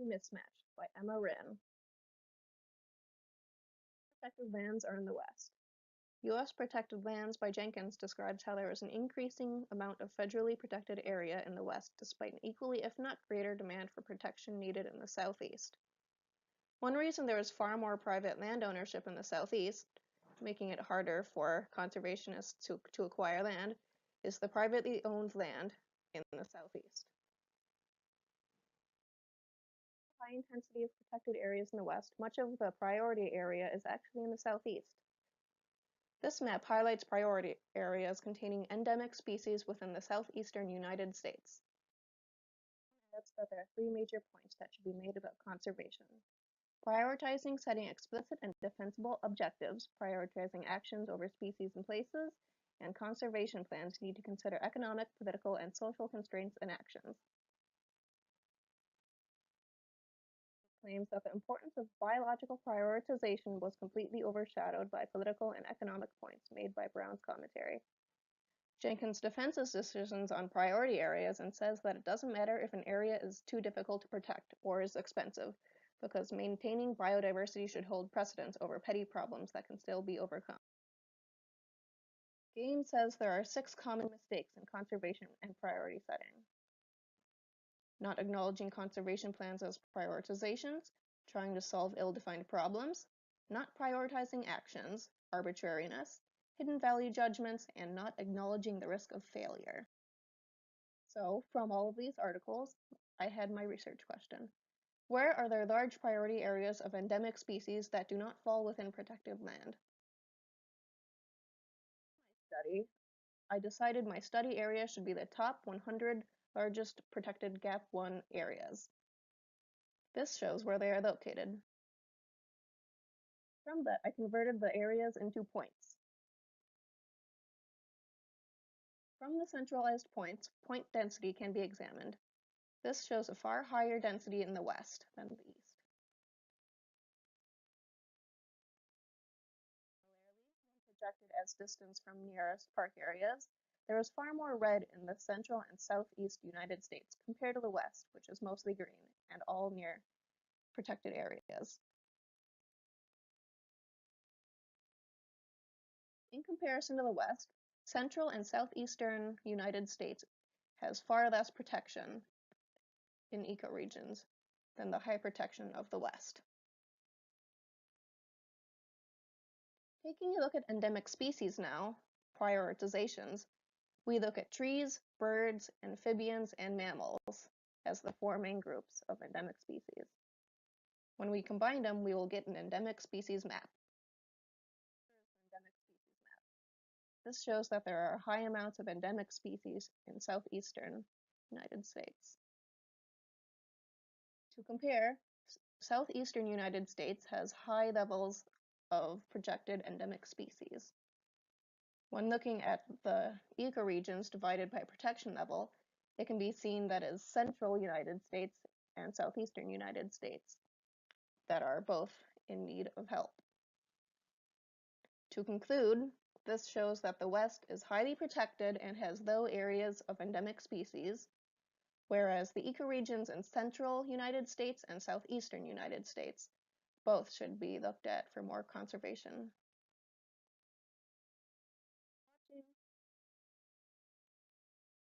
Biogeography Mismatch by Emma Wren. Protected lands are in the West. U.S. Protected Lands by Jenkins describes how there is an increasing amount of federally protected area in the West despite an equally, if not greater, demand for protection needed in the Southeast. One reason there is far more private land ownership in the Southeast, making it harder for conservationists to acquire land, is the privately owned land in the Southeast. High intensity of protected areas in the West, much of the priority area is actually in the Southeast. This map highlights priority areas containing endemic species within the southeastern United States. Notes that there are three major points that should be made about conservation. Prioritizing setting explicit and defensible objectives, prioritizing actions over species and places, and conservation plans need to consider economic, political, and social constraints and actions. Claims that the importance of biological prioritization was completely overshadowed by political and economic points made by Brown's commentary. Jenkins defends his decisions on priority areas and says that it doesn't matter if an area is too difficult to protect or is expensive, because maintaining biodiversity should hold precedence over petty problems that can still be overcome. Gaines says there are 6 common mistakes in conservation and priority setting. Not acknowledging conservation plans as prioritizations, trying to solve ill-defined problems, not prioritizing actions, arbitrariness, hidden value judgments, and not acknowledging the risk of failure. So, from all of these articles, I had my research question. Where are there large priority areas of endemic species that do not fall within protected land? I decided my study area should be the top 100 largest protected GAP 1 areas. This shows where they are located. From that, I converted the areas into points. From the centralized points, point density can be examined. This shows a far higher density in the west than the east. Projected as distance from nearest park areas, there is far more red in the central and southeast United States compared to the west, which is mostly green and all near protected areas. In comparison to the west, central and southeastern United States has far less protection in ecoregions than the high protection of the west. Taking a look at endemic species now, prioritizations, we look at trees, birds, amphibians, and mammals as the 4 main groups of endemic species. When we combine them, we will get an endemic species map. This shows that there are high amounts of endemic species in southeastern United States. To compare, southeastern United States has high levels of projected endemic species. When looking at the ecoregions divided by protection level, it can be seen that is central United States and southeastern United States that are both in need of help. To conclude, this shows that the West is highly protected and has low areas of endemic species, whereas the ecoregions in central United States and southeastern United States both should be looked at for more conservation